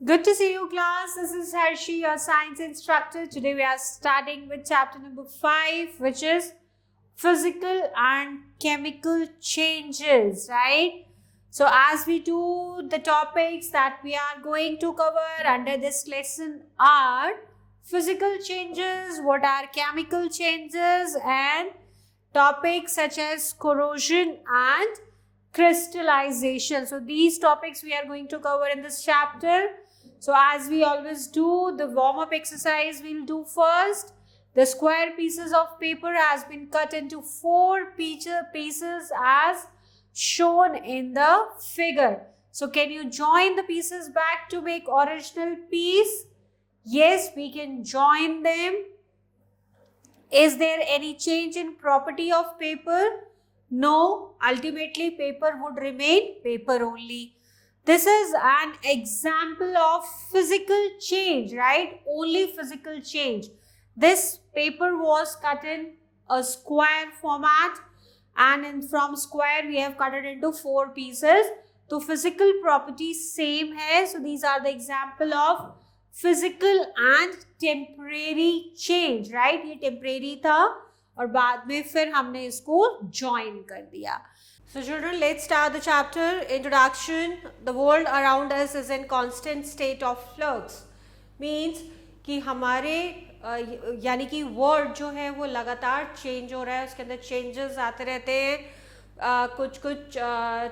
Good to see you, class. This is Harshi, your science instructor. Today we are starting with chapter number 5, which is physical and chemical changes, right? So as we do, the topics that we are going to cover under this lesson are physical changes, what are chemical changes, and topics such as corrosion and crystallization. So these topics we are going to cover in this chapter. So as we always do, the warm-up exercise we'll do first. The square pieces of paper has been cut into 4 pieces as shown in the figure. So can you join the pieces back to make original piece? Yes, we can join them. Is there any change in property of paper? No, ultimately paper would remain paper only. This is an example of physical change, right? Only physical change. This paper was cut in a square format and from square we have cut it into 4 pieces. So physical property same hai. So these are the example of physical and temporary change, right? ये temporary था और बाद में फिर हमने इसको join कर दिया. So children, let's start the chapter. Introduction. The world around us is in constant state of flux. Means कि हमारे यानी कि वर्ल्ड जो है वो लगातार चेंज हो रहा है, उसके अंदर चेंजेस आते रहते हैं, कुछ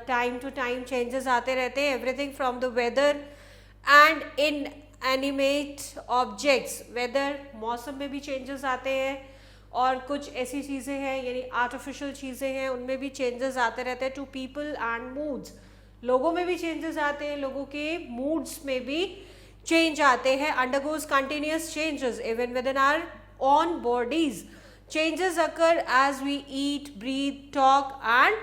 टाइम टू टाइम चेंजेस आते रहते हैं. Everything from the weather and inanimate objects. Weather मौसम में भी चेंजेस आते हैं और कुछ ऐसी चीज़ें हैं यानी आर्टिफिशियल चीज़ें हैं उनमें भी चेंजेस आते रहते हैं. To people and moods. लोगों में भी चेंजेस आते हैं, लोगों के मूड्स में भी चेंज आते हैं. Undergoes continuous changes even within our own bodies. Changes occur as we eat, breathe, talk and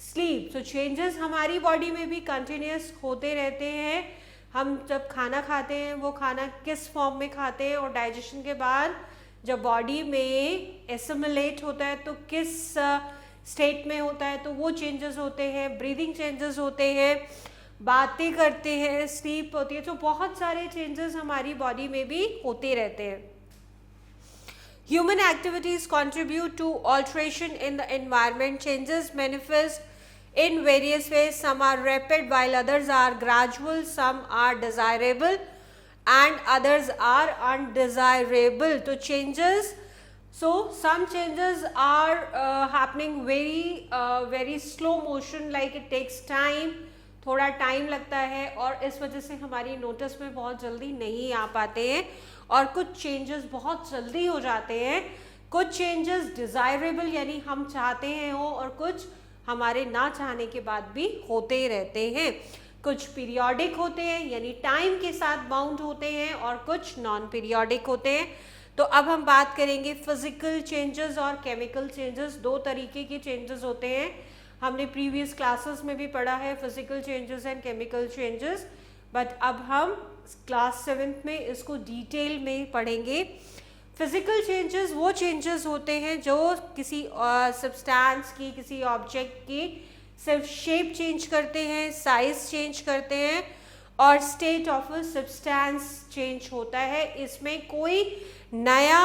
sleep. So changes हमारी बॉडी में भी कंटिन्यूस होते रहते हैं. हम जब खाना खाते हैं वो खाना किस फॉर्म में खाते हैं और डाइजेशन के बाद जब बॉडी में एसिमिलेट होता है तो किस स्टेट में होता है, तो वो चेंजेस होते हैं. ब्रीदिंग चेंजेस होते हैं, बातें करते हैं, स्लीप होती है. तो बहुत सारे चेंजेस हमारी बॉडी में भी होते रहते हैं. Human activities contribute to alteration in the environment. Changes manifest in various ways. Some are rapid while others are gradual. Some are desirable and others are undesirable. So changes, so some changes are happening very slow motion, like it takes time. थोड़ा time लगता है और इस वजह से हमारी notice में बहुत जल्दी नहीं आ पाते हैं. और कुछ चेंजेस बहुत जल्दी हो जाते हैं. कुछ चेंजेस डिज़ायरेबल यानी हम चाहते हैं हो और कुछ हमारे ना चाहने के बाद भी होते रहते हैं. कुछ पीरियोडिक होते हैं यानी टाइम के साथ बाउंड होते हैं और कुछ नॉन पीरियोडिक होते हैं. तो अब हम बात करेंगे फिजिकल चेंजेस और केमिकल चेंजेस. 2 तरीके के चेंजेस होते हैं. हमने प्रीवियस क्लासेस में भी पढ़ा है physical changes and chemical changes, but अब हम क्लास 7th में इसको डिटेल में पढ़ेंगे. फिजिकल चेंजेस वो चेंजेस होते हैं जो किसी सब्सटेंस की, किसी ऑब्जेक्ट की सिर्फ शेप चेंज करते हैं, साइज चेंज करते हैं और state of a substance change होता है. इसमें कोई नया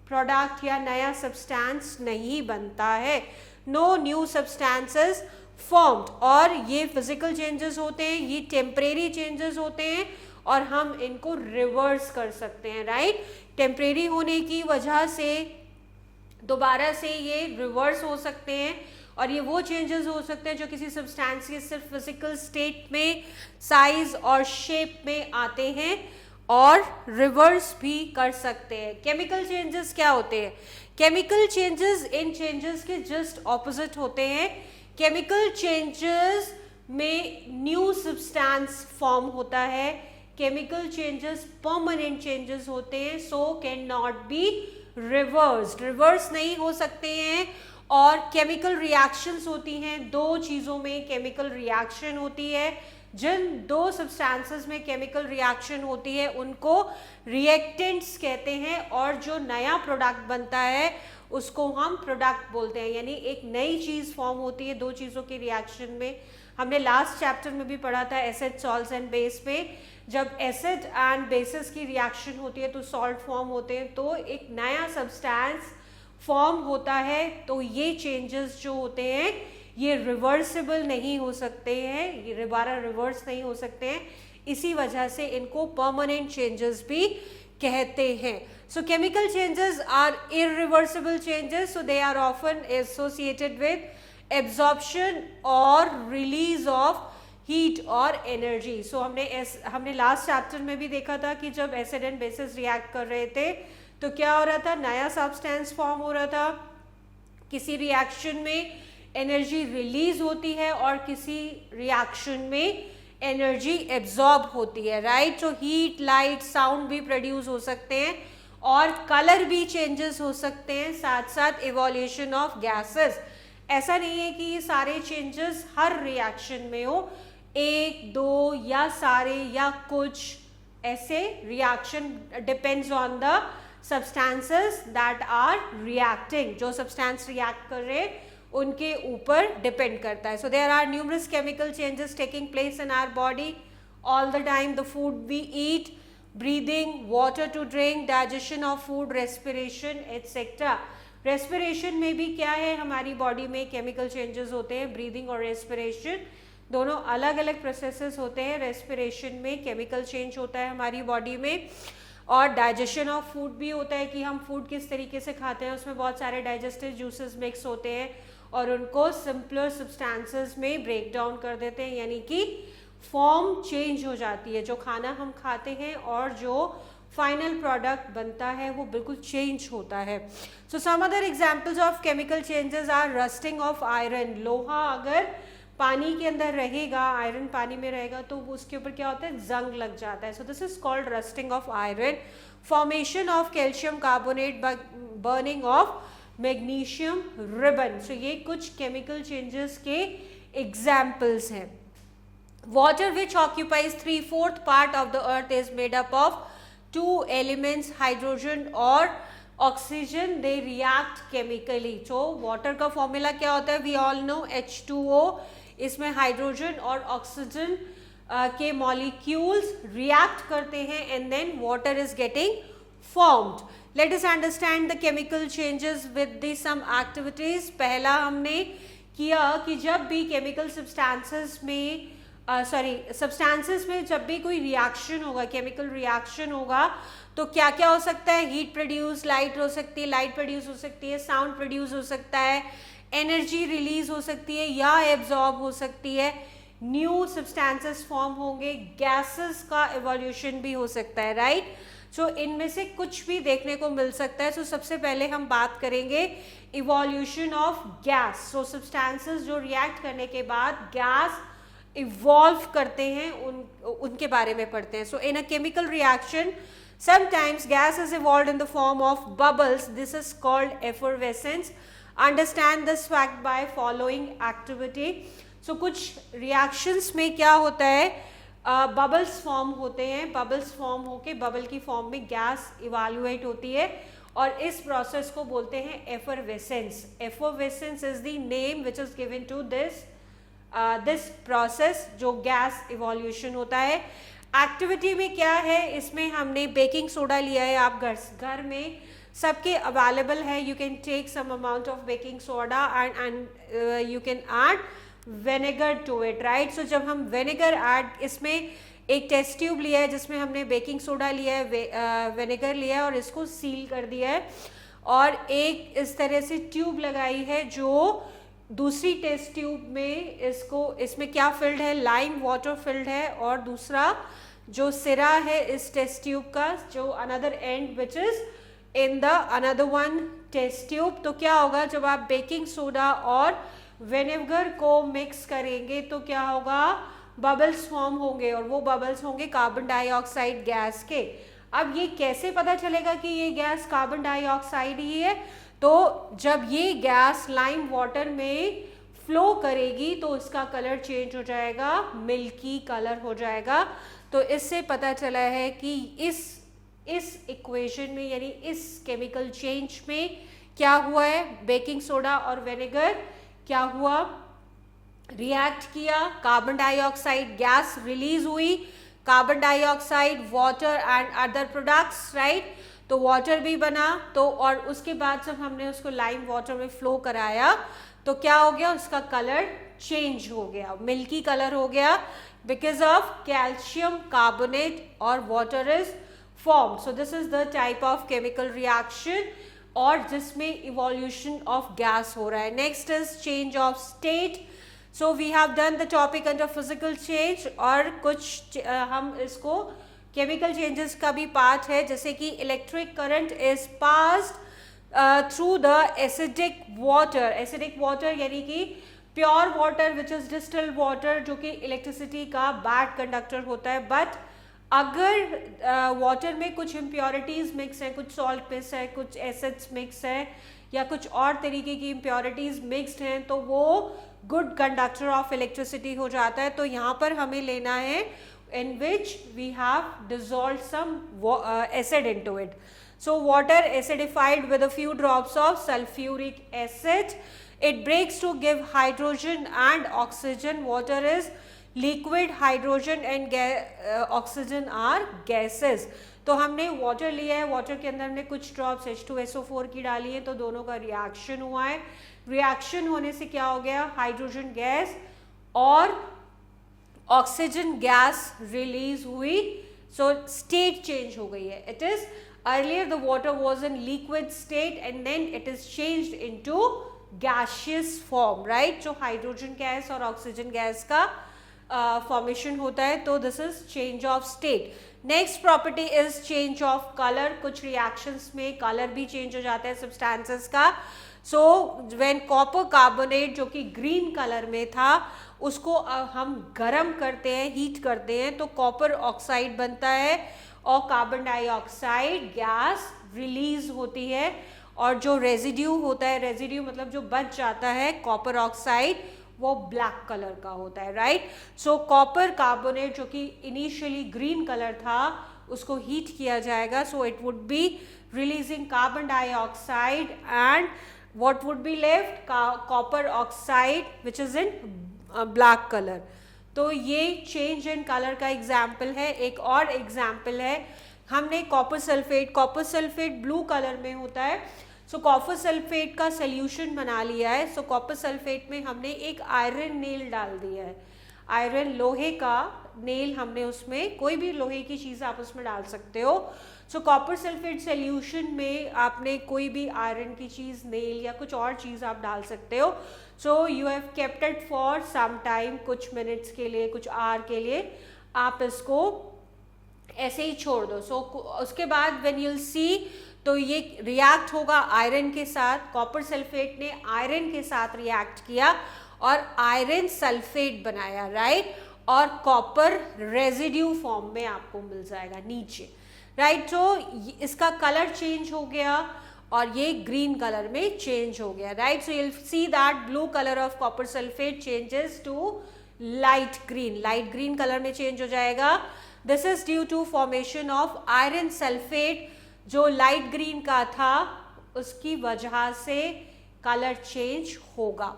प्रोडक्ट या नया सब्सटेंस नहीं बनता है. No new substances formed. और ये फिजिकल चेंजेस होते हैं, ये टेम्परेरी चेंजेस होते हैं और हम इनको रिवर्स कर सकते हैं, राइट. टेम्परेरी होने की वजह से दोबारा से ये रिवर्स हो सकते हैं और ये वो चेंजेस हो सकते हैं जो किसी सब्सटेंस के सिर्फ फिजिकल स्टेट में, साइज और शेप में आते हैं और रिवर्स भी कर सकते हैं. केमिकल चेंजेस क्या होते हैं? केमिकल चेंजेस इन चेंजेस के जस्ट ऑपोजिट होते हैं. केमिकल चेंजेस में न्यू सब्सटेंस फॉर्म होता है. केमिकल चेंजेस परमानेंट चेंजेस होते हैं, so can not be reversed. Reverse नहीं हो सकते हैं. और केमिकल रिएक्शंस होती हैं. 2 चीज़ों में केमिकल रिएक्शन होती है. जिन 2 सब्सटेंसेस में केमिकल रिएक्शन होती है उनको रिएक्टेंट्स कहते हैं और जो नया प्रोडक्ट बनता है उसको हम प्रोडक्ट बोलते हैं. यानी एक नई चीज़ फॉर्म होती है 2 चीज़ों के रिएक्शन में. हमने लास्ट चैप्टर में भी पढ़ा था एसिड सॉल्ट्स एंड बेस पे, जब एसिड एंड बेसिस की रिएक्शन होती है तो सॉल्ट फॉर्म होते हैं, तो एक नया सब्सटेंस फॉर्म होता है। तो ये चेंजेस जो होते हैं ये रिवर्सिबल नहीं हो सकते हैं, ये दोबारा रिवर्स नहीं हो सकते हैं, इसी वजह से इनको परमानेंट चेंजेस भी कहते हैं। So chemical changes are irreversible changes, so they are often associated with absorption और रिलीज ऑफ हीट और एनर्जी। सो हमने लास्ट चैप्टर में भी देखा था कि जब एसिड एंड बेसिस रिएक्ट कर रहे थे तो क्या हो रहा था, नया सब्सटेंस फॉर्म हो रहा था, किसी रिएक्शन में एनर्जी रिलीज होती है और किसी रिएक्शन में एनर्जी एब्जॉर्ब होती है, राइट। तो हीट, लाइट, साउंड भी प्रोड्यूस हो सकते हैं और कलर भी चेंजेस हो सकते हैं, साथ साथ इवोल्यूशन ऑफ गैसेस। ऐसा नहीं है कि ये सारे चेंजेस हर रिएक्शन में हो, एक दो या सारे या कुछ, ऐसे reaction depends on the substances that are reacting, जो सब्सटेंस रिएक्ट कर रहे हैं उनके ऊपर डिपेंड करता है। So there are numerous chemical changes taking place in our body all the time, the food we eat, breathing, water to drink, digestion of food, respiration etc. Respiration में भी क्या है, हमारी बॉडी में केमिकल चेंजेस होते हैं, breathing और respiration दोनों अलग अलग प्रोसेसेस होते हैं। रेस्पिरेशन में केमिकल चेंज होता है हमारी बॉडी में, और डाइजेशन ऑफ फूड भी होता है कि हम फूड किस तरीके से खाते हैं, उसमें बहुत सारे डाइजेस्टिव जूसेस मिक्स होते हैं और उनको सिंपलर सब्सटेंसेस में ब्रेक डाउन कर देते हैं, यानी कि फॉर्म चेंज हो जाती है, जो खाना हम खाते हैं और जो फाइनल प्रोडक्ट बनता है वो बिल्कुल चेंज होता है। So some other examples of chemical changes are rusting of iron. लोहा अगर पानी के अंदर रहेगा, आयरन पानी में रहेगा, तो उसके ऊपर क्या होता है, जंग लग जाता है। So this is called rusting of iron. Formation of calcium carbonate, burning of magnesium ribbon. So ये कुछ केमिकल चेंजेस के एग्जाम्पल्स हैं। Water, which occupies 3/4 part of the earth, is made up of two elements, hydrogen और oxygen. They react chemically. So water का formula क्या होता है, we all know H2O. इसमें हाइड्रोजन और ऑक्सीजन के मॉलिक्यूल्स रिएक्ट करते हैं and then water is getting formed. Let us understand the chemical changes with the some activities. पहला हमने किया कि जब भी केमिकल सब्सटेंसेस में सब्सटेंसेस में जब भी कोई रिएक्शन होगा, केमिकल रिएक्शन होगा, तो क्या क्या हो सकता है, हीट प्रोड्यूस, लाइट हो सकती है, लाइट प्रोड्यूस हो सकती है, साउंड प्रोड्यूस हो सकता है, एनर्जी रिलीज हो सकती है या एब्जॉर्ब हो सकती है, न्यू सब्सटेंसेस फॉर्म होंगे, गैसेस का इवोल्यूशन भी हो सकता है, राइट। सो इनमें से कुछ भी देखने को मिल सकता है। सो सबसे पहले हम बात करेंगे evolution of gas. So substances जो रिएक्ट करने के बाद गैस इवॉल्व करते हैं, उनके बारे में पढ़ते हैं। So in a chemical reaction sometimes gas is evolved in the form of bubbles. This is called effervescence. Understand this fact by following activity. So कुछ reactions में क्या होता है, bubbles form होते हैं, bubbles form होके bubble की form में gas evaluate होती है और इस process को बोलते हैं effervescence. Effervescence is the name which is given to this process जो गैस इवोल्यूशन होता है। एक्टिविटी में क्या है, इसमें हमने बेकिंग सोडा लिया है, आप घर में सबके अवेलेबल है, you can take some amount of baking soda and you can add vinegar to it, right. So जब हम विनेगर ऐड, इसमें एक टेस्ट ट्यूब लिया है जिसमें हमने बेकिंग सोडा लिया है, विनेगर लिया है और इसको सील कर दिया है, और एक इस तरह से ट्यूब लगाई है जो दूसरी टेस्ट ट्यूब में इसमें क्या फिल्ड है, लाइम वाटर फिल्ड है, और दूसरा जो सिरा है इस टेस्ट ट्यूब का, जो another end which is in the another one test tube. तो क्या होगा, जब आप बेकिंग सोडा और विनेगर को मिक्स करेंगे तो क्या होगा, बबल्स फॉर्म होंगे, और वो बबल्स होंगे कार्बन डाइऑक्साइड गैस के। अब ये कैसे पता चलेगा कि ये गैस कार्बन डाइऑक्साइड ही है, तो जब ये गैस लाइम वाटर में फ्लो करेगी तो इसका कलर चेंज हो जाएगा, मिल्की कलर हो जाएगा। तो इससे पता चला है कि इस इक्वेशन में, यानी इस केमिकल चेंज में क्या हुआ है, बेकिंग सोडा और विनेगर क्या हुआ, रिएक्ट किया, कार्बन डाइऑक्साइड गैस रिलीज हुई, carbon dioxide, water and other products, right. तो वाटर भी बना, तो और उसके बाद जब हमने उसको लाइम वाटर में फ्लो कराया तो क्या हो गया, उसका कलर चेंज हो गया, मिल्की कलर हो गया, बिकॉज ऑफ कैल्शियम कार्बोनेट और water is form. So this is the type of chemical reaction और जिसमें इवोल्यूशन ऑफ गैस हो रहा है। Next is change of state. So we have done the topic under physical change, और कुछ हम इसको केमिकल चेंजेस का भी पार्ट है, जैसे कि electric current is passed through the acidic water. Acidic water यानी कि pure water which is distilled water, जो कि इलेक्ट्रिसिटी का बैड कंडक्टर होता है। बट अगर वाटर में कुछ इम्प्योरिटीज मिक्स है, कुछ सॉल्ट मिक्स है, कुछ एसिड्स मिक्स है, या कुछ और तरीके की इम्प्योरिटीज मिक्सड हैं, तो वो गुड कंडक्टर ऑफ इलेक्ट्रिसिटी हो जाता है। तो यहाँ पर हमें लेना है in which we have dissolved some acid into it. So water acidified with a few drops of sulfuric acid. It breaks to give hydrogen and oxygen. Water is liquid, hydrogen and oxygen are gases. तो हमने water लिया है, water के अंदर हमने कुछ drops H2SO4 की डाली है, तो दोनों का रिएक्शन हुआ है। रिएक्शन होने से क्या हो गया, हाइड्रोजन गैस और ऑक्सीजन गैस रिलीज हुई, सो स्टेट चेंज हो गई है। It is earlier the water was in liquid state and then it is changed into gaseous form, right. जो हाइड्रोजन गैस और ऑक्सीजन गैस का फॉर्मेशन होता है, तो this is change of state. Next property is change of colour. कुछ reactions में colour भी change हो जाता है सब्सटेंसेस का। सो व्हेन कॉपर कार्बोनेट जो कि ग्रीन कलर में था, उसको हम गर्म करते हैं, हीट करते हैं, तो कॉपर ऑक्साइड बनता है और कार्बन डाइऑक्साइड गैस रिलीज होती है, और जो रेजिड्यू होता है, रेजिड्यू मतलब जो बच जाता है कॉपर ऑक्साइड, वो ब्लैक कलर का होता है, राइट। सो कॉपर कार्बोनेट जो कि इनिशियली ग्रीन कलर था, उसको हीट किया जाएगा, so it would be releasing carbon dioxide and what would be left, copper oxide which is in black color। तो ये चेंज इन कलर का एग्जाम्पल है। एक और एग्जाम्पल है, हमने कॉपर सल्फेट ब्लू कलर में होता है। सो कॉपर सल्फेट का सोल्यूशन बना लिया है। सो कॉपर सल्फेट में हमने एक आयरन नेल डाल दिया है, आयरन लोहे का नेल हमने उसमें, कोई भी लोहे की चीज़ आप उसमें डाल सकते हो। सो कॉपर सल्फेट सोल्यूशन में आपने कोई भी आयरन की चीज़, नेल या कुछ और चीज़ आप डाल सकते हो। So you have kept it for some time, कुछ मिनट्स के लिए, कुछ आवर के लिए आप इसको ऐसे ही छोड़ दो। सो उसके बाद व्हेन यूल सी, तो ये रिएक्ट होगा आयरन के साथ। कॉपर सल्फेट ने आयरन के साथ रिएक्ट किया और आयरन सल्फेट बनाया, राइट, और कॉपर रेजिड्यू फॉर्म में आपको मिल जाएगा नीचे, राइट। तो इसका कलर चेंज हो गया और ये ग्रीन कलर में चेंज हो गया, right. So you'll see that blue color of copper sulfate changes to light green colour में चेंज हो जाएगा। This is due to formation of iron sulfate, जो लाइट ग्रीन का था उसकी वजह से कलर चेंज होगा।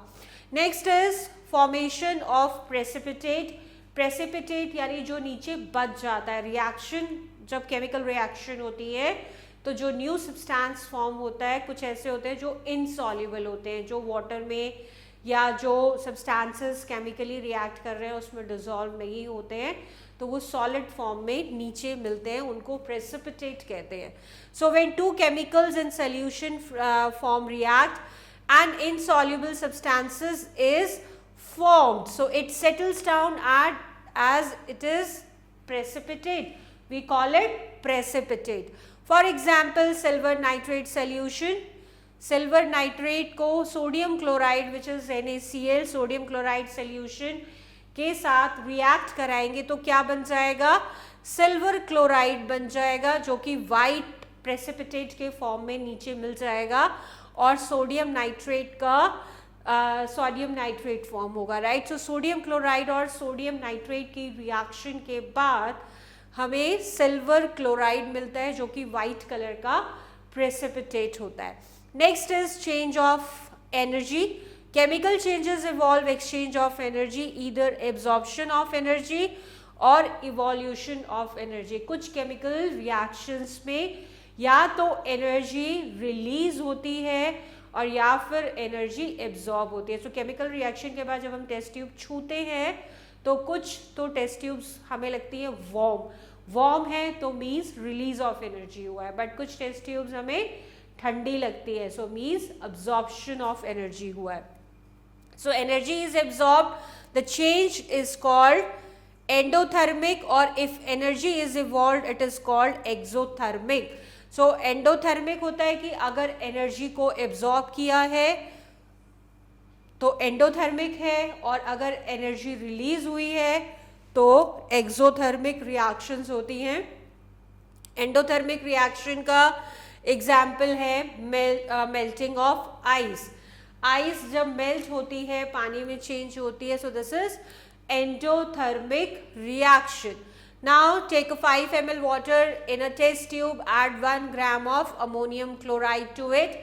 Next is formation of precipitate यानी जो नीचे बच जाता है। रिएक्शन, जब केमिकल रिएक्शन होती है तो जो न्यू सब्सटेंस फॉर्म होता है, कुछ ऐसे होते हैं जो इनसॉल्युबल होते हैं, जो वाटर में या जो सब्सटेंसेस केमिकली रिएक्ट कर रहे हैं उसमें डिसॉल्व नहीं होते हैं, तो वो सॉलिड फॉर्म में नीचे मिलते हैं, उनको प्रेसिपिटेट कहते हैं। So when two chemicals in solution form react and insoluble substances is formed, so it settles down as it is precipitate, we call it precipitate। For example, silver nitrate solution, silver nitrate को sodium chloride which is NaCl, sodium chloride solution के साथ react कराएंगे तो क्या बन जाएगा, silver chloride बन जाएगा, जो कि वाइट प्रेसिपिटेट के फॉर्म में नीचे मिल जाएगा, और सोडियम नाइट्रेट का सोडियम नाइट्रेट फॉर्म होगा, राइट। सो सोडियम क्लोराइड और सोडियम नाइट्रेट की रिएक्शन के बाद हमें सिल्वर क्लोराइड मिलता है, जो कि वाइट कलर का प्रेसिपिटेट होता है। Next is change of energy. Chemical changes involve exchange of energy, either absorption of energy और evolution of energy. कुछ chemical reactions में या तो energy release होती है और या फिर energy absorb होती है. So chemical reaction के बाद जब हम test tube छूते हैं तो कुछ तो test tubes हमें लगती है warm है तो means release of energy हुआ है, but कुछ test tubes हमें ठंडी लगती है, so means absorption of energy हुआ है. So energy is absorbed, the change is called endothermic, or if energy is evolved it is called exothermic. So endothermic होता है कि अगर energy को absorb किया है तो endothermic है, और अगर energy release हुई है तो exothermic reactions होती हैं. endothermic reaction का example है melting of ice. आइस जब मेल्ट होती है पानी में चेंज होती है, so this is endothermic reaction. Now take 5 ml water in a test tube, add 1 gram of ammonium chloride to it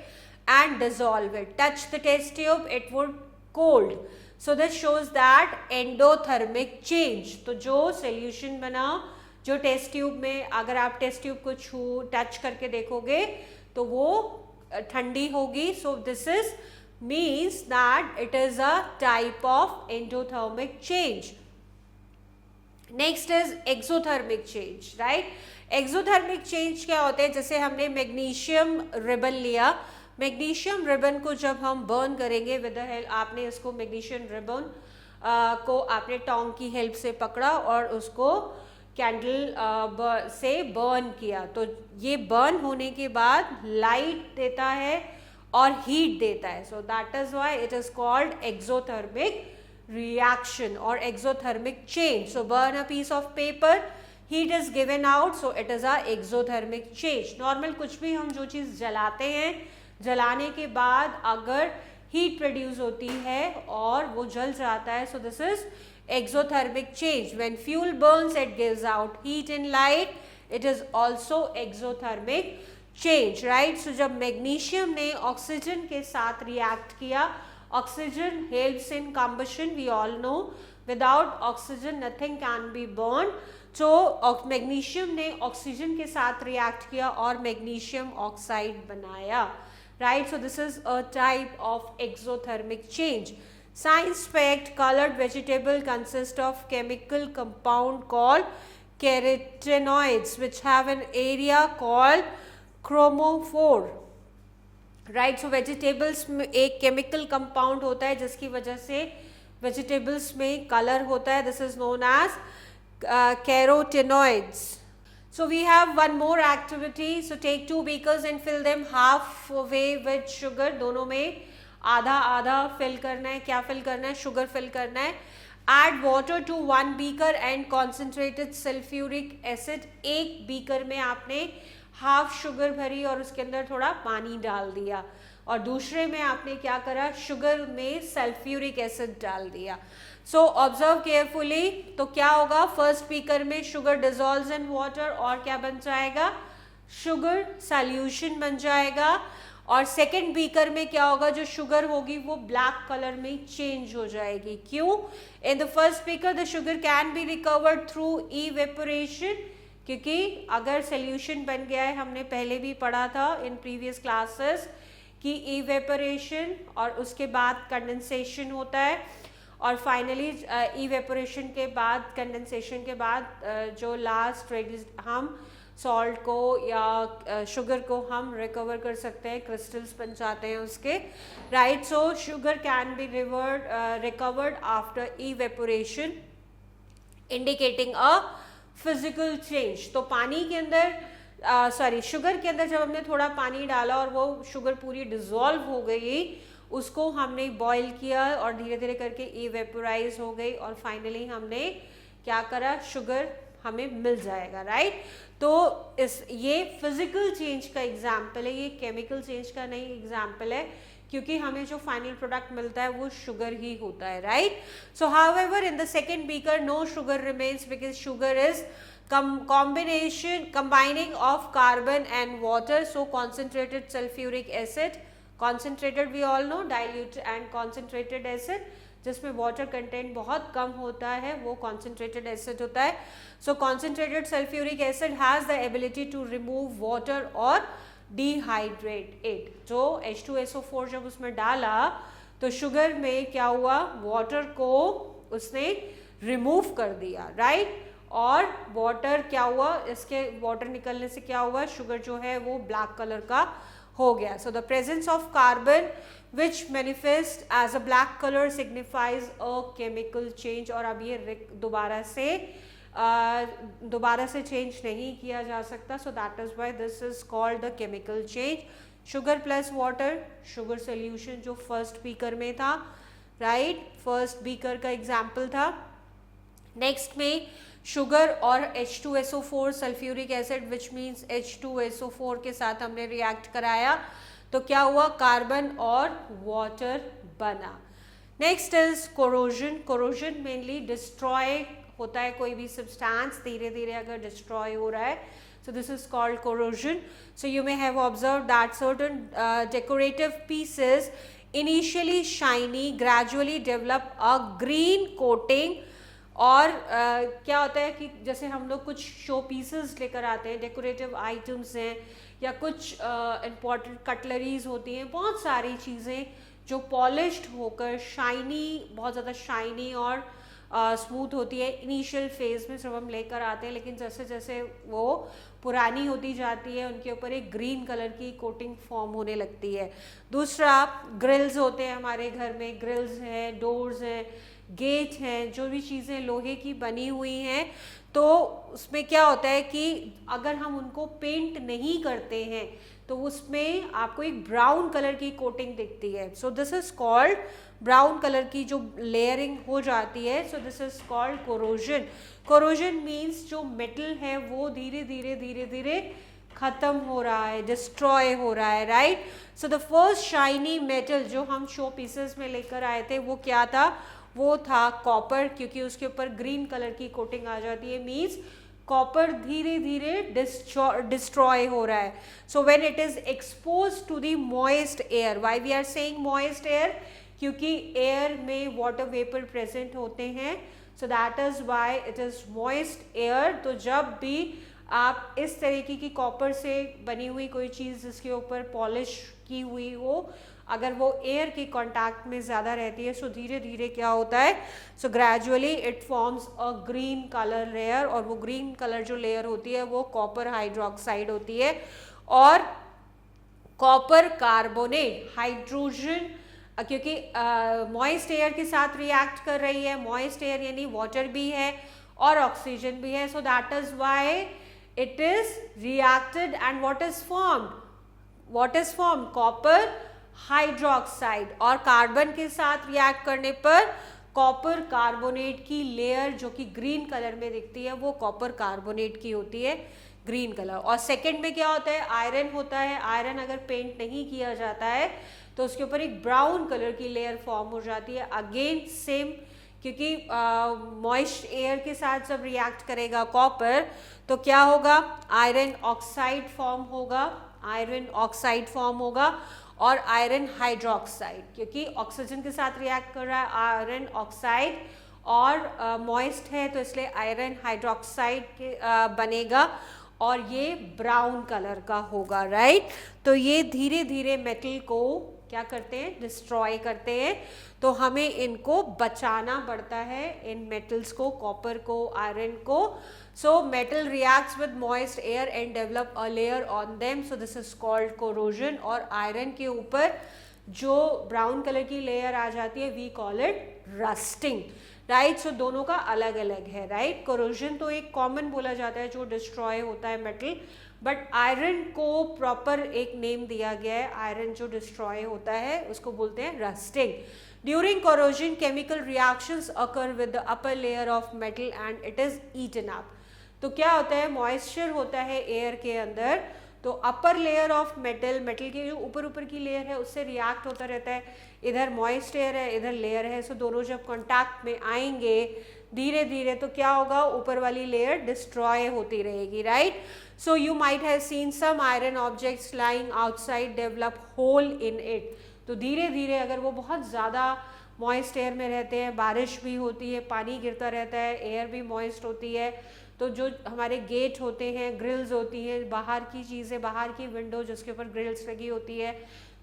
and dissolve it. Touch the test tube, it would cold. So this shows that endothermic change. तो जो solution बना जो test tube में, अगर आप test tube को touch करके देखोगे तो वो ठंडी होगी. सो this is means that it is a type of endothermic change. Next is exothermic change, right? Exothermic change क्या होते हैं? जैसे हमने मैग्नीशियम रिबन लिया, मैग्नीशियम रिबन को जब हम बर्न करेंगे विद द हेल्प, आपने इसको मैग्नीशियम रिबन को आपने टोंग की हेल्प से पकड़ा और उसको कैंडल से बर्न किया, तो ये बर्न होने के बाद लाइट देता है और हीट देता है. So that is why it is called exothermic reaction और exothermic change. So burn a piece of paper, heat is given out, so it is a exothermic change. Normal कुछ भी हम जो चीज़ जलाते हैं, जलाने के बाद अगर हीट प्रोड्यूस होती है और वो जल जाता है, so this is exothermic change. When fuel burns it gives out heat and light, it is also exothermic change, right. So जब मैग्नीशियम ने ऑक्सीजन के साथ रिएक्ट किया, oxygen helps in combustion, we all know without oxygen nothing can be burn. तो magnesium ने oxygen के साथ react किया और मैग्नीशियम ऑक्साइड बनाया, right. So this is a type of exothermic change. Science fact: colored vegetable consist of chemical compound called carotenoids, which have an area called chromophore, right. So vegetables में एक chemical compound होता है जिसकी वजह से vegetables में colour होता है. This is known as carotenoids. So we have one more activity. So take 2 beakers and fill them halfway with sugar. दोनों में आधा आधा फिल करना है. क्या फिल करना है? शुगर फिल करना है. Add water to 1 beaker and concentrated sulfuric acid. एक बीकर में आपने हाफ शुगर भरी और उसके अंदर थोड़ा पानी डाल दिया, और दूसरे में आपने क्या करा? शुगर में सल्फ्यूरिक एसिड डाल दिया. So observe carefully. तो क्या होगा? फर्स्ट बीकर में शुगर डिजोल्व्स इन वाटर और क्या बन जाएगा? शुगर सॉल्यूशन बन जाएगा. और सेकेंड बीकर में क्या होगा? जो शुगर होगी वो ब्लैक कलर में चेंज हो जाएगी. क्यों? In the first beaker the sugar can be recovered through evaporation, क्योंकि अगर सोल्यूशन बन गया है, हमने पहले भी पढ़ा था इन प्रीवियस क्लासेस कि इवेपोरेशन और उसके बाद कंडेंसेशन होता है, और फाइनली इवेपोरेशन के बाद कंडेंसेशन के बाद जो लास्ट हम सॉल्ट को या शुगर को हम रिकवर कर सकते हैं, क्रिस्टल्स बन जाते हैं उसके, right. So sugar can be recovered after evaporation, indicating a physical change. तो पानी के अंदर शुगर के अंदर जब हमने थोड़ा पानी डाला और वो शुगर पूरी डिजोल्व हो गई, उसको हमने बॉईल किया और धीरे धीरे करके इवेपोराइज हो गई, और फाइनली हमने क्या करा? शुगर हमें मिल जाएगा, राइट. तो ये फिजिकल चेंज का एग्जाम्पल है, ये केमिकल चेंज का नहीं एग्जाम्पल है, क्योंकि हमें जो फाइनल प्रोडक्ट मिलता है वो शुगर ही होता है, right. So however in the second beaker no sugar remains because sugar is combining of carbon and water, so concentrated sulfuric acid concentrated we all know, dilute and concentrated acid, जिसमें water content बहुत कम होता है वो concentrated acid होता है. So concentrated sulphuric acid has the ability to remove water और dehydrate it. जो H2SO4 जब उसमें डाला तो शुगर में क्या हुआ, वाटर को उसने रिमूव कर दिया, राइट. और वाटर क्या हुआ, इसके वाटर निकलने से क्या हुआ, शुगर जो है वो ब्लैक कलर का हो गया. So the presence of carbon which manifest as a black color signifies a chemical change. और अब ये दोबारा से चेंज नहीं किया जा सकता. सो that is why this is called the chemical change. Sugar plus water, sugar solution जो फर्स्ट बीकर में था, राइट, फर्स्ट बीकर का एग्जाम्पल था. नेक्स्ट में शुगर और H2SO4 sulphuric acid which means H2SO4 के साथ हमने रिएक्ट कराया तो क्या हुआ, कार्बन और वाटर बना. Next is corrosion. Corrosion mainly destroy होता है कोई भी सब्सटेंस धीरे धीरे अगर डिस्ट्रॉय हो रहा है. So this is called corrosion. So you may have observed that certain decorative pieces initially shiny gradually develop a green coating. और क्या होता है कि जैसे हम लोग कुछ शो पीसेस लेकर आते हैं, डेकोरेटिव आइटम्स हैं या कुछ इम्पॉर्टेंट कटलरीज होती हैं, बहुत सारी चीज़ें जो पॉलिश्ड होकर शाइनी, बहुत ज़्यादा शाइनी और स्मूथ होती है इनिशियल फेज में जब हम लेकर आते हैं, लेकिन जैसे जैसे वो पुरानी होती जाती है उनके ऊपर एक ग्रीन कलर की कोटिंग फॉर्म होने लगती है. दूसरा ग्रिल्स होते हैं हमारे घर में, ग्रिल्स हैं, डोर्स हैं, गेट हैं, जो भी चीज़ें लोहे की बनी हुई हैं तो उसमें क्या होता है कि अगर हम उनको पेंट नहीं करते हैं तो उसमें आपको एक ब्राउन कलर की कोटिंग दिखती है. So this is called brown colour की जो लेयरिंग हो जाती है. So this is called corrosion. Corrosion means जो मेटल है वो धीरे धीरे खत्म हो रहा है, डिस्ट्रॉय हो रहा है, right. So the first shiny metal जो हम शो पीसेस में लेकर आए थे वो क्या था, वो था कॉपर, क्योंकि उसके ऊपर ग्रीन कलर की कोटिंग आ जाती है. मीन्स कॉपर धीरे धीरे डिस्ट्रॉय हो रहा है. So when it is expose to the moist air, why we are saying moist air, क्योंकि एयर में वाटर वेपर प्रेजेंट होते हैं. So that is why it is moist air. तो जब भी आप इस तरीके की कॉपर से बनी हुई कोई चीज़ जिसके ऊपर पॉलिश की हुई हो, अगर वो एयर के कांटेक्ट में ज़्यादा रहती है सो धीरे धीरे क्या होता है, so gradually it forms a green colour layer. और वो ग्रीन कलर जो लेयर होती है वो कॉपर हाइड्रोक्साइड होती है. और कॉपर कार्बोनेट हाइड्रोजन, क्योंकि मॉइस्ट एयर के साथ रिएक्ट कर रही है, मॉइस्ट एयर यानी वाटर भी है और ऑक्सीजन भी है. So that is why it is reacted and what is formed copper hydroxide. और कार्बन के साथ रिएक्ट करने पर कॉपर कार्बोनेट की लेयर जो कि ग्रीन कलर में दिखती है वो कॉपर कार्बोनेट की होती है, ग्रीन कलर. और सेकंड में क्या होता है, आयरन होता है. आयरन अगर पेंट नहीं किया जाता है तो उसके ऊपर एक ब्राउन कलर की लेयर फॉर्म हो जाती है. अगेन सेम, क्योंकि मॉइस्ट एयर के साथ जब रिएक्ट करेगा कॉपर तो क्या होगा, आयरन ऑक्साइड फॉर्म होगा और आयरन हाइड्रोक्साइड, क्योंकि ऑक्सीजन के साथ रिएक्ट कर रहा है आयरन ऑक्साइड और मॉइस्ट है तो इसलिए आयरन हाइड्रोक्साइड बनेगा और ये ब्राउन कलर का होगा, राइट. तो ये धीरे धीरे मेटल को क्या करते हैं, डिस्ट्रॉय करते हैं. तो हमें इनको बचाना पड़ता है, इन मेटल्स को, कॉपर को, आयरन को. So metal reacts with moist air and develop a layer on them. So this is called corrosion. और आयरन के ऊपर जो ब्राउन कलर की लेयर आ जाती है we call it rusting, right. So दोनों का अलग अलग है, राइट. कोरोजन तो एक कॉमन बोला जाता है जो डिस्ट्रॉय होता है मेटल, बट आयरन को प्रॉपर एक नेम दिया गया है. आयरन जो डिस्ट्रॉय होता है उसको बोलते हैं rusting. During corrosion chemical reactions occur with the upper layer of metal and it is eaten up. तो क्या होता है, मॉइस्चर होता है एयर के अंदर, तो अपर लेयर ऑफ मेटल के जो ऊपर की लेयर है उससे रिएक्ट होता रहता है. इधर मॉइस्ट एयर है, इधर लेयर है. सो दोनों जब कांटेक्ट में आएंगे धीरे धीरे तो क्या होगा, ऊपर वाली लेयर डिस्ट्रॉय होती रहेगी, right. So you might have seen some iron objects lying outside develop hole in it. तो धीरे धीरे अगर वो बहुत ज़्यादा मॉइस्ट एयर में रहते हैं, बारिश भी होती है, पानी गिरता रहता है, एयर भी मॉइस्ट होती है, तो जो हमारे गेट होते हैं, ग्रिल्स होती हैं, बाहर की चीज़ें, बाहर की विंडो जिसके ऊपर ग्रिल्स लगी होती है,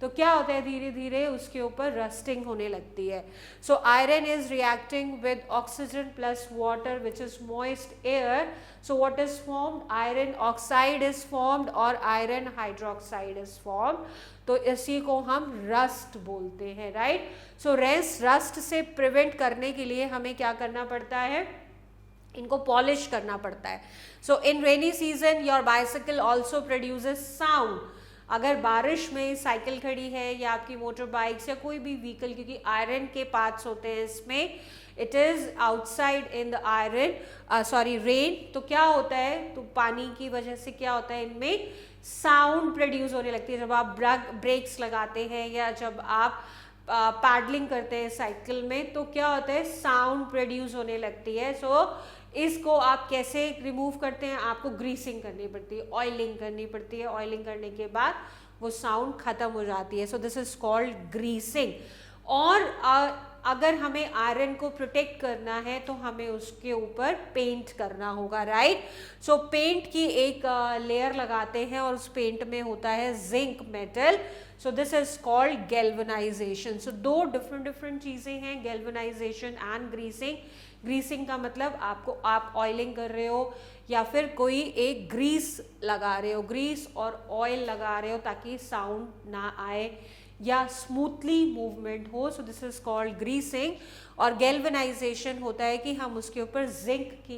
तो क्या होता है, धीरे धीरे उसके ऊपर रस्टिंग होने लगती है. So iron is reacting with oxygen plus water which is moist air. So what is formed, iron oxide is formed और आयरन हाइड्रोक्साइड इज फॉर्म्ड. तो इसी को हम रस्ट बोलते हैं, राइट. सो रस्ट से प्रिवेंट करने के लिए हमें क्या करना पड़ता है, इनको पॉलिश करना पड़ता है. So in rainy season your bicycle also produces sound. अगर बारिश में साइकिल खड़ी है या आपकी मोटर बाइक्स या कोई भी व्हीकल, क्योंकि आयरन के पार्ट्स होते हैं इसमें, it is outside in the iron, rain, तो क्या होता है, तो पानी की वजह से क्या होता है, इनमें साउंड प्रोड्यूस होने लगती है. जब आप ब्रेक्स लगाते हैं या जब आप पैडलिंग करते हैं साइकिल में, तो क्या होता है, साउंड प्रोड्यूस होने लगती है. सो इसको आप कैसे रिमूव करते हैं, आपको ग्रीसिंग करनी पड़ती है, ऑयलिंग करनी पड़ती है. ऑयलिंग करने के बाद वो साउंड खत्म हो जाती है. So this is called greasing. और अगर हमें आयरन को प्रोटेक्ट करना है तो हमें उसके ऊपर पेंट करना होगा, राइट. सो पेंट की एक लेयर लगाते हैं और उस पेंट में होता है zinc metal. So this is called galvanisation. So दो डिफरेंट चीज़ें हैं, गैल्वेनाइजेशन एंड ग्रीसिंग. ग्रीसिंग का मतलब आप ऑयलिंग कर रहे हो या फिर कोई एक ग्रीस लगा रहे हो, ग्रीस और ऑयल लगा रहे हो ताकि साउंड ना आए या स्मूथली मूवमेंट हो. सो दिस इज कॉल्ड ग्रीसिंग. और गैल्वेनाइजेशन होता है कि हम उसके ऊपर जिंक की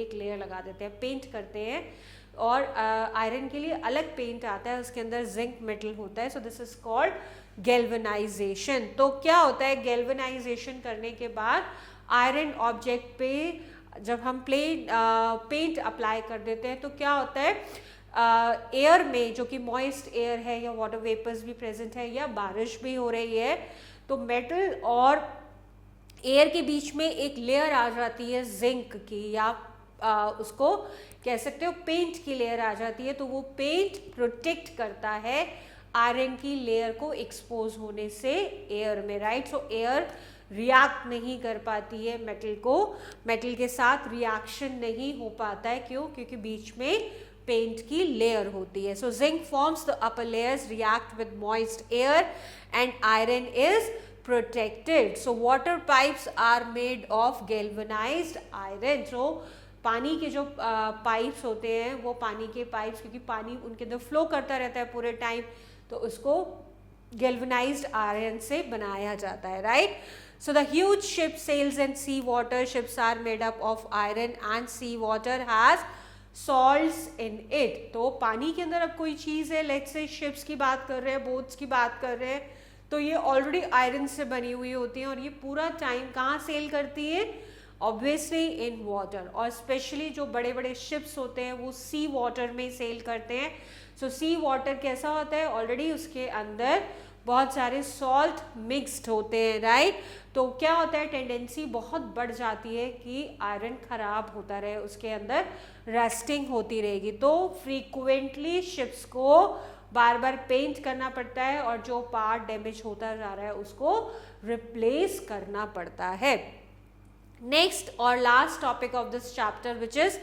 एक लेयर लगा देते हैं, पेंट करते हैं. और आयरन के लिए अलग पेंट आता है, उसके अंदर जिंक मेटल होता है. So this is called galvanisation. तो क्या होता है, गैल्वेनाइजेशन करने के बाद आयरन ऑब्जेक्ट पे जब हम पेंट अप्लाई कर देते हैं तो क्या होता है, एयर में जो कि मॉइस्ट एयर है या वाटर वेपर्स भी प्रेजेंट है या बारिश भी हो रही है, तो मेटल और एयर के बीच में एक लेयर आ जाती है जिंक की, या उसको कह सकते हो पेंट की लेयर आ जाती है. तो वो पेंट प्रोटेक्ट करता है आयरन की लेयर को एक्सपोज होने से एयर में, राइट. सो एयर रिएक्ट नहीं कर पाती है मेटल के साथ रिएक्शन नहीं हो पाता है. क्यों, क्योंकि बीच में पेंट की लेयर होती है. So zinc forms the upper layers, react with moist air and iron is protected. So water pipes are made of galvanised iron. So पानी के जो पाइप्स होते हैं वो पानी के पाइप्स, क्योंकि पानी उनके अंदर फ्लो करता रहता है पूरे टाइम, तो उसको गैल्वेनाइज्ड आयरन से बनाया जाता है, right. So the huge ship sails in sea water. Ships are made up of iron and sea water has salts in it. तो पानी के अंदर अब कोई चीज़ है, let's say ships की बात कर रहे हैं, boats की बात कर रहे हैं, तो ये ऑलरेडी आयरन से बनी हुई होती हैं और ये पूरा टाइम कहाँ सेल करती है, ऑब्वियसली इन वाटर. और स्पेशली जो बड़े बड़े शिप्स होते हैं वो सी वाटर में सेल करते हैं. सो सी वाटर कैसा होता है, ऑलरेडी उसके अंदर बहुत सारे सॉल्ट मिक्स्ड होते हैं, राइट. तो क्या होता है, टेंडेंसी बहुत बढ़ जाती है कि आयरन खराब होता रहे, उसके अंदर रस्टिंग होती रहेगी. तो फ्रीक्वेंटली शिप्स को बार बार पेंट करना पड़ता है और जो पार्ट डैमेज होता जा रहा है उसको रिप्लेस करना पड़ता है. नेक्स्ट और last topic of this chapter which is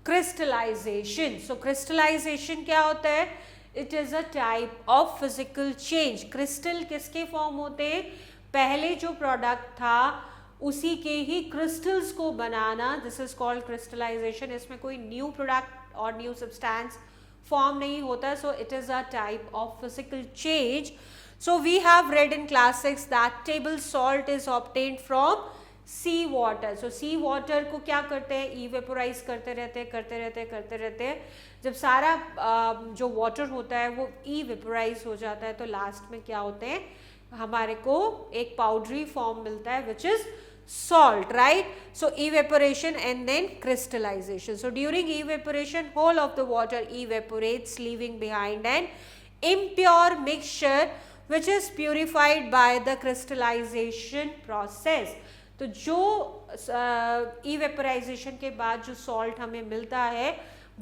crystallisation. So crystallisation क्या होता है, it is a type of physical change. Crystal किसके फॉर्म होते हैं, पहले जो प्रोडक्ट था उसी के ही क्रिस्टल्स को बनाना, दिस इज कॉल्ड क्रिस्टलाइजेशन. इसमें कोई न्यू प्रोडक्ट और न्यू सब्सटेंस फॉर्म नहीं होता. So it is a type of physical change. So we have read in class 6 that table salt is obtained from sea water. So sea water को क्या करते हैं, इवेपोराइज करते रहते हैं. जब सारा जो वाटर होता है वो इवेपोराइज हो जाता है तो लास्ट में क्या होते हैं, हमारे को एक पाउडरी फॉर्म मिलता है which is salt, right. So evaporation and then crystallization. So during evaporation whole of the water evaporates leaving behind an impure mixture which is purified by the crystallization process. तो जो इवेपोराइजेशन के बाद जो salt हमें मिलता है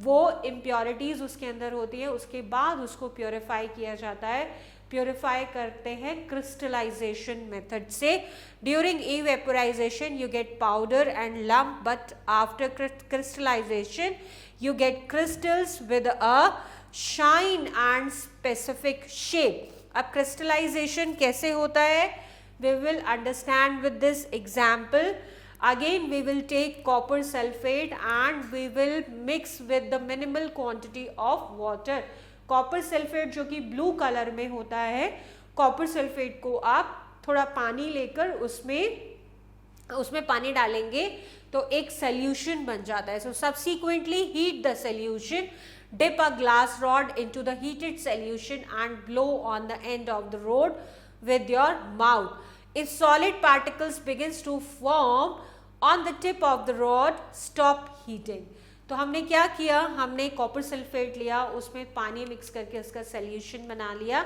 वो इम्प्योरिटीज़ उसके अंदर होती है, उसके बाद उसको प्योरीफाई किया जाता है। प्योरीफाई करते हैं क्रिस्टलाइजेशन मेथड से। During evaporisation you get powder and lump, but after crystallisation you get crystals with a shine and specific shape. अब crystallization कैसे होता है? We will understand with this example. Again we will take copper sulfate and we will mix with the minimal quantity of water. Copper sulfate जो कि blue color में होता है, copper sulfate को आप थोड़ा पानी लेकर उसमें पानी डालेंगे तो एक सोल्यूशन बन जाता है। So subsequently heat the solution, dip a glass rod into the heated solution and blow on the end of the rod with your mouth. If solid particles begins to form on the tip of the rod, stop heating. तो हमने क्या किया, हमने copper sulphate लिया, उसमें पानी mix करके उसका सोल्यूशन बना लिया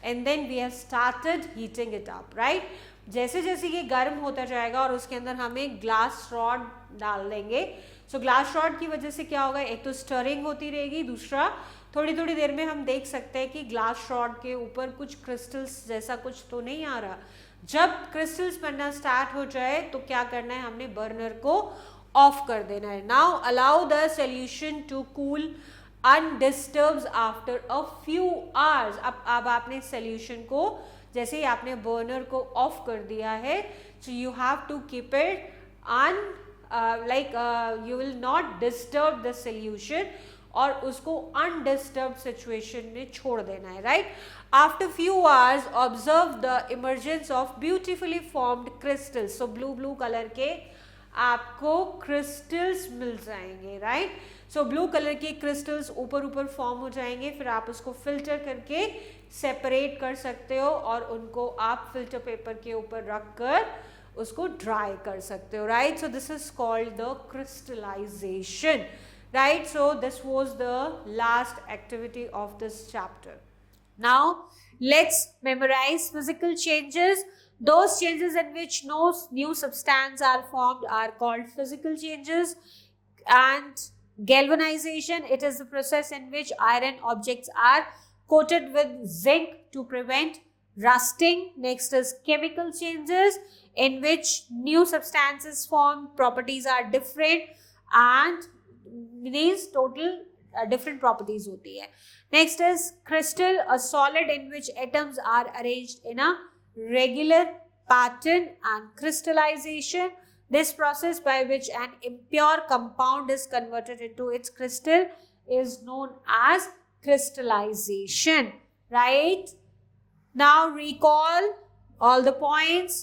and then we have started heating it up, right. जैसे जैसे ये गर्म होता जाएगा और उसके अंदर हमें ग्लास रॉड डाल देंगे। सो ग्लास रॉड की वजह से क्या होगा, एक तो स्टरिंग होती रहेगी, दूसरा थोड़ी थोड़ी देर में हम देख सकते हैं कि ग्लास रॉड के ऊपर कुछ क्रिस्टल्स जैसा कुछ तो नहीं आ रहा। जब क्रिस्टल्स बनना स्टार्ट हो जाए तो क्या करना है, हमने बर्नर को ऑफ कर देना है। Now allow the solution to cool undisturbed after a few hours. अब आपने सोल्यूशन को, जैसे ही आपने बर्नर को ऑफ कर दिया है, so you have to keep it you will not disturb the solution और उसको undisturbed situation में छोड़ देना है, right? After few hours, observe the emergence of beautifully formed crystals. So blue color के आपको crystals मिल जाएंगे, right? So blue color के crystals ऊपर फॉर्म हो जाएंगे, फिर आप उसको फिल्टर करके सेपरेट कर सकते हो और उनको आप फिल्टर पेपर के ऊपर रख कर उसको ड्राई कर सकते हो, right. So this is called the crystallisation, right. So this was the last activity of this chapter. Now let's memorise physical changes. Those changes in which no new substance are formed are called physical changes. And galvanization, it is the process in which iron objects are coated with zinc to prevent rusting. Next is chemical changes, in which new substances form, properties are different and these total different properties होती है. Next is crystal, a solid in which atoms are arranged in a regular pattern. And crystallization, this process by which an impure compound is converted into its crystal is known as crystallization, right? Now recall all the points.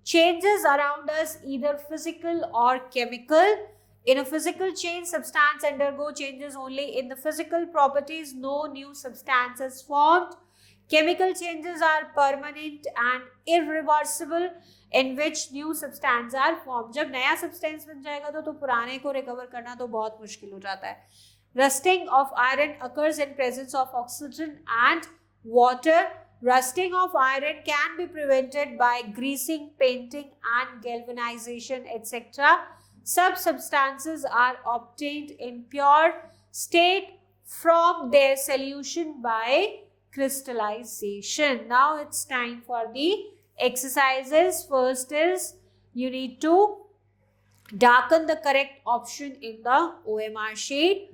Changes around us, either physical or chemical. In a physical change, substance undergo changes only in the physical properties. No new substance is formed. Chemical changes are permanent and irreversible, in which new substance are formed. जब नया substance बन जाएगा तो पुराने को recover करना तो बहुत मुश्किल हो जाता है. Rusting of iron occurs in presence of oxygen and water. Rusting of iron can be prevented by greasing, painting and galvanization, etc. Substances are obtained in pure state from their solution by crystallization. Now it's time for the exercises. First is you need to darken the correct option in the OMR sheet.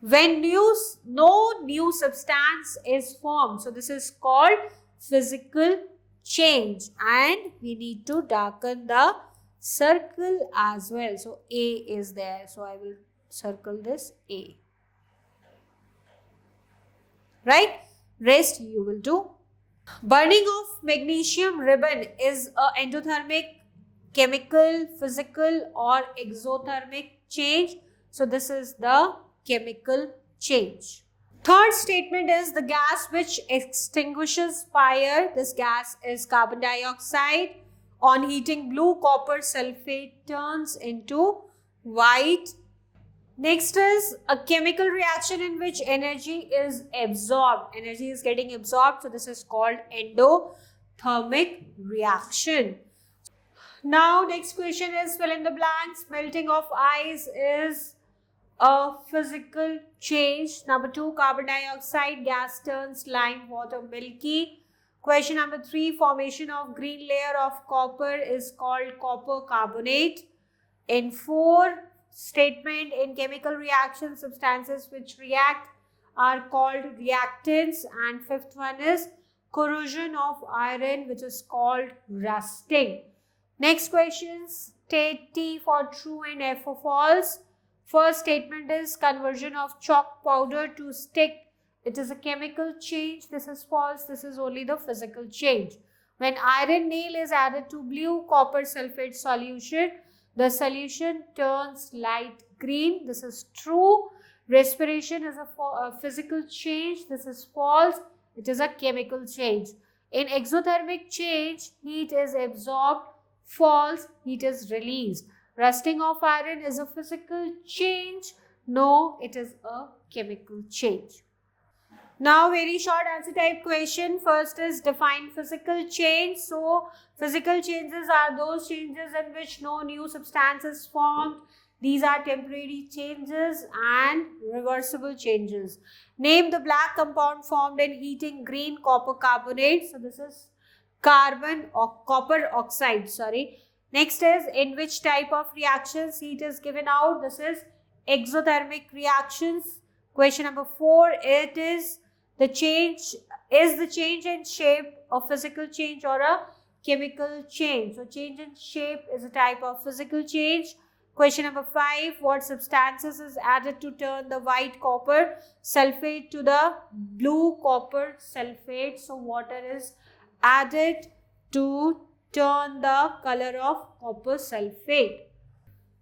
When no new substance is formed, so this is called physical change, and we need to darken the circle as well. So A is there, so I will circle this A, right? Rest you will do. Burning of magnesium ribbon is a endothermic, chemical, physical or exothermic change. So this is the chemical change. Third statement is the gas which extinguishes fire. This gas is carbon dioxide. On heating, blue copper sulfate turns into white. Next is a chemical reaction in which energy is absorbed. Energy is getting absorbed, so this is called endothermic reaction. Now, next question is fill in the blanks. Melting of ice is a physical change. Number 2, carbon dioxide gas turns lime water milky. Question number 3, formation of green layer of copper is called copper carbonate. In 4, statement in chemical reaction substances which react are called reactants. And 5th one is corrosion of iron, which is called rusting. Next question, state T for true and F for false. First statement is conversion of chalk powder to stick. It is a chemical change. This is false. This is only the physical change. When iron nail is added to blue copper sulfate solution, the solution turns light green. This is true. Respiration is a physical change. This is false. It is a chemical change. In exothermic change, heat is absorbed. False, heat is released. Rusting of iron is a physical change. No, it is a chemical change. Now, very short answer type question. First is define physical change. So, physical changes are those changes in which no new substance is formed. These are temporary changes and reversible changes. Name the black compound formed in heating green copper carbonate. So, this is copper oxide. Next is in which type of reactions heat is given out. This is exothermic reactions. Question number 4, it is the change in shape a physical change or a chemical change. So change in shape is a type of physical change. Question number 5, what substances is added to turn the white copper sulfate to the blue copper sulfate? So water is added to turn the color of copper sulfate.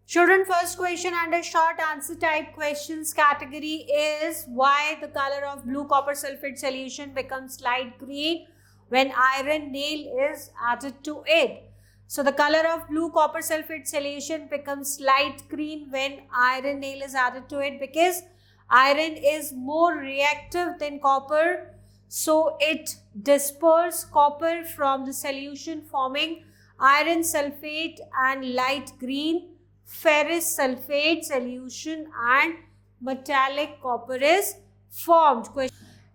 Children, first question under short answer type questions category is why the color of blue copper sulfate solution becomes light green when iron nail is added to it. So the color of blue copper sulfate solution becomes light green when iron nail is added to it because iron is more reactive than copper. So it disperses copper from the solution forming iron sulfate and light green ferrous sulfate solution and metallic copper is formed.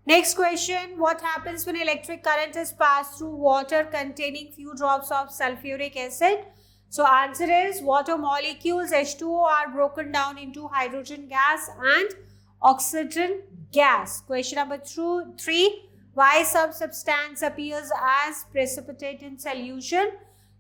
Next question, what happens when electric current is passed through water containing few drops of sulfuric acid? So answer is water molecules H2O are broken down into hydrogen gas and oxygen gas. Question number 3, why some substance appears as precipitate in solution?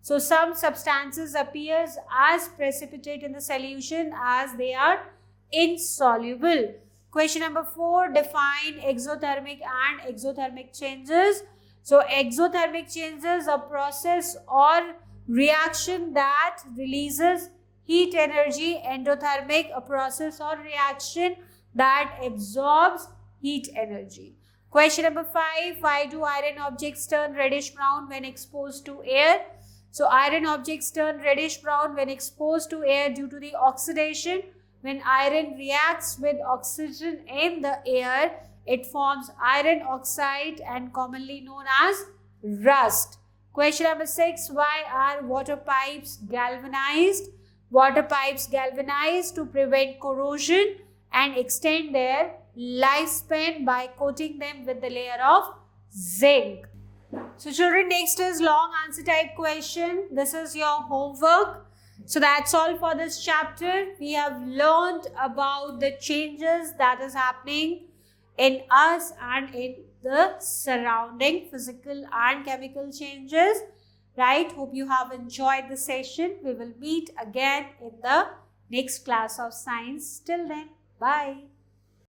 So some substances appears as precipitate in the solution as they are insoluble. Question number 4, define exothermic and exothermic changes. So exothermic changes a process or reaction that releases heat energy. Endothermic a process or reaction that absorbs heat energy. Question number 5, why do iron objects turn reddish brown when exposed to air? So iron objects turn reddish brown when exposed to air due to the oxidation. When iron reacts with oxygen in the air, it forms iron oxide and commonly known as rust. Question number 6, why are water pipes galvanized? Water pipes galvanized to prevent corrosion and extend their lifespan by coating them with the layer of zinc. So children, next is long answer type question. This is your homework. So that's all for this chapter. We have learned about the changes that is happening in us and in the surrounding physical and chemical changes. Right? Hope you have enjoyed the session. We will meet again in the next class of science. Till then, bye.